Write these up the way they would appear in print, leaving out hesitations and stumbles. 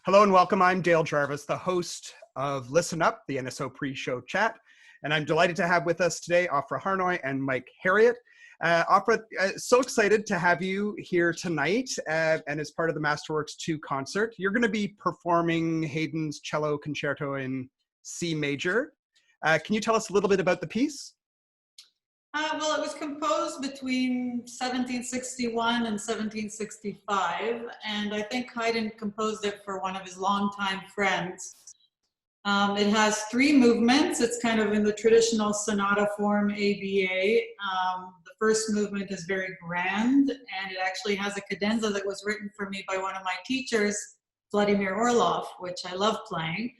Hello and welcome. I'm Dale Jarvis, the host of Listen Up, the NSO pre-show chat. And I'm delighted to have with us today Ofra Harnoy and Mike Herriott. Ofra, so excited to have you here tonight and as part of the Masterworks 2 concert. You're going to be performing Haydn's Cello Concerto in C major. Can you tell us a little bit about the piece? Well, it was composed between 1761 and 1765, and I think Haydn composed it for one of his longtime friends. It has 3 movements. It's kind of in the traditional sonata form, ABA. The first movement is very grand, and it actually has a cadenza that was written for me by one of my teachers, Vladimir Orlov, which I love playing.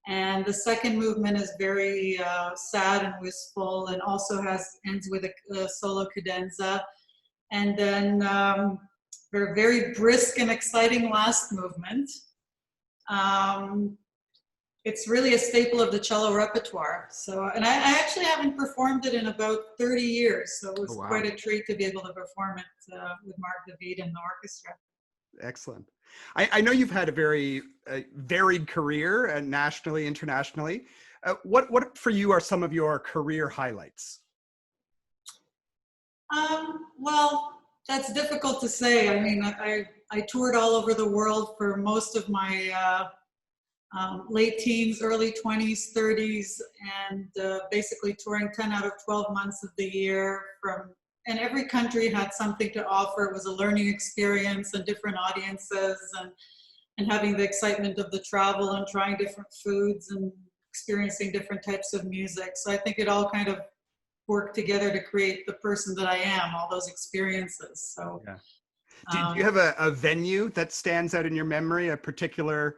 And the second movement is very sad and wistful, and also ends with a solo cadenza. And then very brisk and exciting last movement. It's really a staple of the cello repertoire. So, and I actually haven't performed it in about 30 years, so it was quite a treat to be able to perform it with Mark David and the orchestra. Excellent. I know you've had a very varied career nationally, internationally. What for you are some of your career highlights? Well, that's difficult to say. I mean, I toured all over the world for most of my late teens, early 20s, 30s, and basically touring 10 out of 12 months of the year and every country had something to offer. It was a learning experience and different audiences and having the excitement of the travel and trying different foods and experiencing different types of music. So I think it all kind of worked together to create the person that I am, all those experiences. So, yeah. Do you have a venue that stands out in your memory, a particular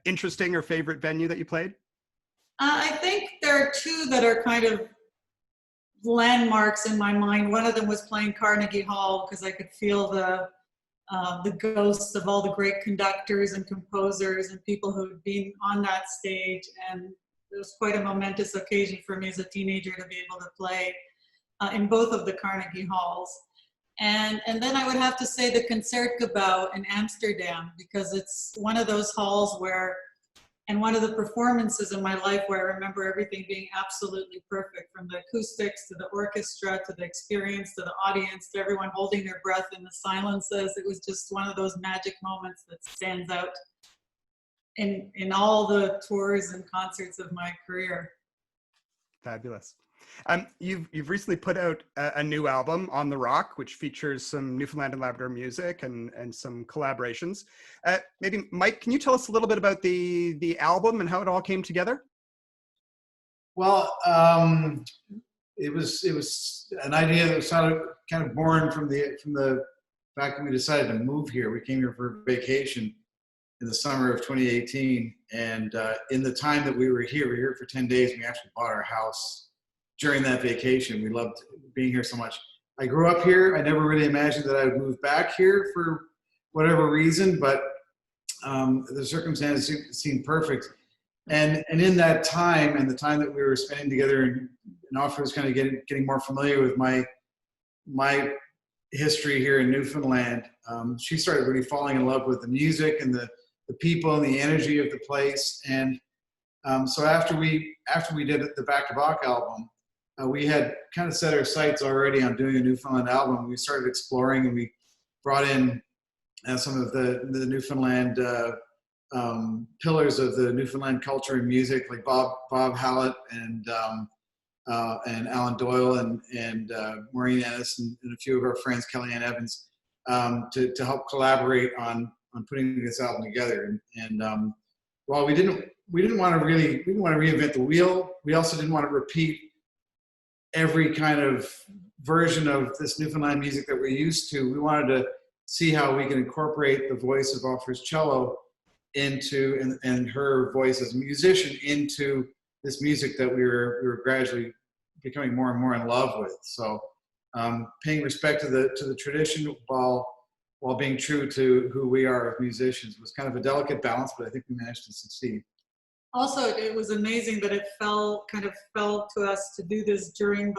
interesting or favorite venue that you played? I think there are 2 that are kind of landmarks in my mind. One of them was playing Carnegie Hall because I could feel the ghosts of all the great conductors and composers and people who had been on that stage, and it was quite a momentous occasion for me as a teenager to be able to play in both of the Carnegie Halls. And then I would have to say the Concertgebouw in Amsterdam, because it's one of those halls and one of the performances in my life where I remember everything being absolutely perfect, from the acoustics to the orchestra to the experience to the audience to everyone holding their breath in the silences. It was just one of those magic moments that stands out in all the tours and concerts of my career. Fabulous. You've recently put out a new album, On the Rock, which features some Newfoundland and Labrador music and some collaborations. Maybe Mike, can you tell us a little bit about the album and how it all came together? Well, it was an idea that was kind of born from the fact that we decided to move here. We came here for vacation in the summer of 2018, and in the time that we were here for 10 days. We actually bought our house during that vacation. We loved being here so much. I grew up here. I never really imagined that I would move back here for whatever reason, but the circumstances seemed perfect. And in that time, and the time that we were spending together, and Ofra was kind of getting more familiar with my history here in Newfoundland, she started really falling in love with the music and the people and the energy of the place. And so after we did the Back to Bach album, we had kind of set our sights already on doing a Newfoundland album. We started exploring, and we brought in some of the Newfoundland pillars of the Newfoundland culture and music, like Bob Hallett and Alan Doyle and Maureen Ennis and a few of our friends, Kellyanne Evans, to help collaborate on putting this album together. And while we didn't want to reinvent the wheel, we also didn't want to repeat every kind of version of this Newfoundland music that we're used to. We wanted to see how we can incorporate the voice of Ofra's cello into and her voice as a musician into this music that we were gradually becoming more and more in love with. So paying respect to the tradition while being true to who we are as musicians was kind of a delicate balance, but I think we managed to succeed. Also, it was amazing that it fell to us to do this during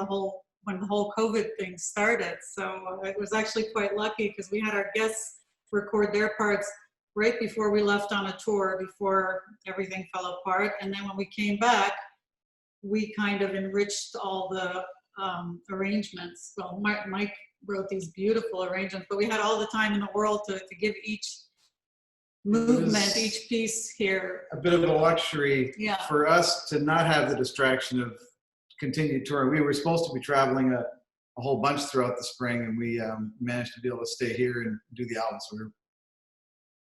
when the whole COVID thing started. So it was actually quite lucky because we had our guests record their parts right before we left on a tour, before everything fell apart. And then when we came back, we kind of enriched all the arrangements. Well, Mike wrote these beautiful arrangements, but we had all the time in the world to give each movement, each piece here. A bit of a luxury for us to not have the distraction of continued touring. We were supposed to be traveling a whole bunch throughout the spring, and we managed to be able to stay here and do the album. So we're,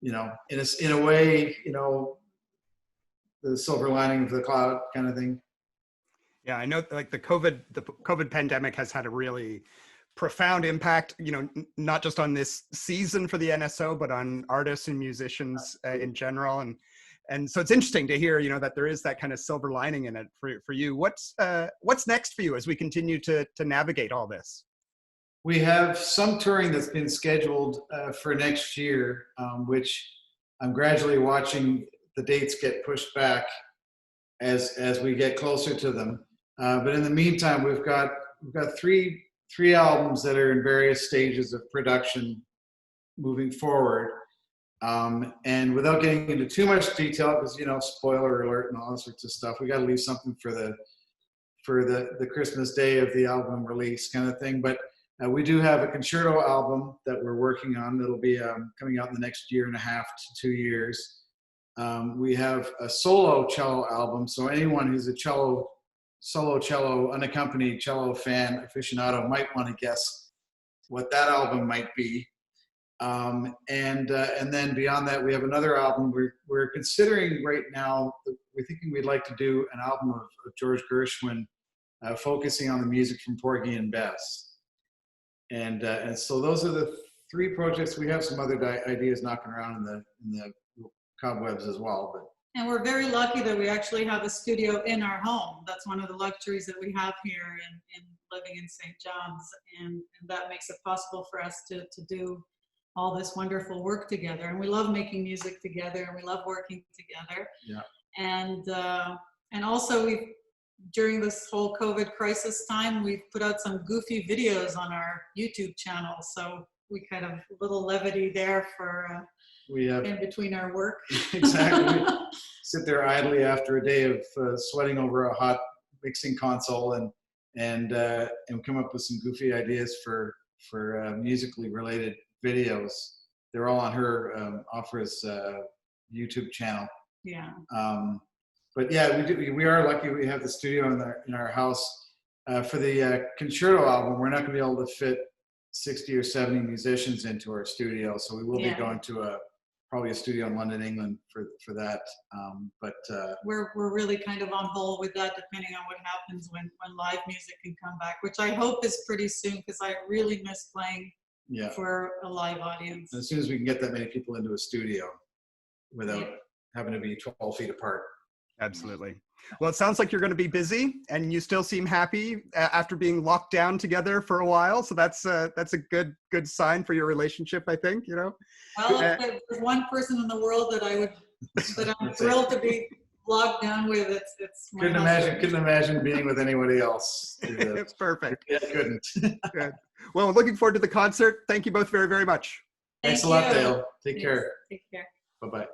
you know, in a way, you know, the silver lining of the cloud kind of thing. Yeah, I know, like the COVID pandemic has had a really profound impact, you know, not just on this season for the NSO, but on artists and musicians in general. And so it's interesting to hear, you know, that there is that kind of silver lining in it for you. What's next for you as we continue to navigate all this? We have some touring that's been scheduled for next year, which I'm gradually watching the dates get pushed back as we get closer to them. But in the meantime, we've got three albums that are in various stages of production moving forward. And without getting into too much detail, because, you know, spoiler alert and all that sorts of stuff, we got to leave something for the Christmas day of the album release kind of thing. But we do have a concerto album that we're working on that'll be coming out in the next 1.5 to 2 years. We have a solo cello album, so anyone who's a solo cello, unaccompanied cello fan aficionado might want to guess what that album might be. And then beyond that, we have another album we're considering right now. We're thinking we'd like to do an album of George Gershwin, focusing on the music from Porgy and Bess. And so those are the three projects. We have some other ideas knocking around in the cobwebs as well. But and we're very lucky that we actually have a studio in our home. That's one of the luxuries that we have here in living in St. John's, and that makes it possible for us to do all this wonderful work together. And we love making music together, and we love working together. Yeah. And also during this whole COVID crisis time, we've put out some goofy videos on our YouTube channel. So we kind of a little levity there for in between our work. Exactly. Sit there idly after a day of sweating over a hot mixing console and come up with some goofy ideas for musically related videos. They're all on her Ofra's YouTube channel. Yeah. But yeah, we are lucky we have the studio in our house. For the concerto album, we're not going to be able to fit 60 or 70 musicians into our studio, so we will be going to probably a studio in London, England for that. But we're really kind of on hold with that, depending on what happens when live music can come back, which I hope is pretty soon, because I really miss playing for a live audience. As soon as we can get that many people into a studio without having to be 12 feet apart. Absolutely. Well, it sounds like you're going to be busy, and you still seem happy after being locked down together for a while. So that's a good sign for your relationship, I think. You know. Well, if there's one person in the world that I'm thrilled to be locked down with, it's my husband. Couldn't imagine being with anybody else. It's perfect. Yeah, couldn't. Good. Well, looking forward to the concert. Thank you both very, very much. Thanks a lot, Dale. Take care. Take care. Bye-bye.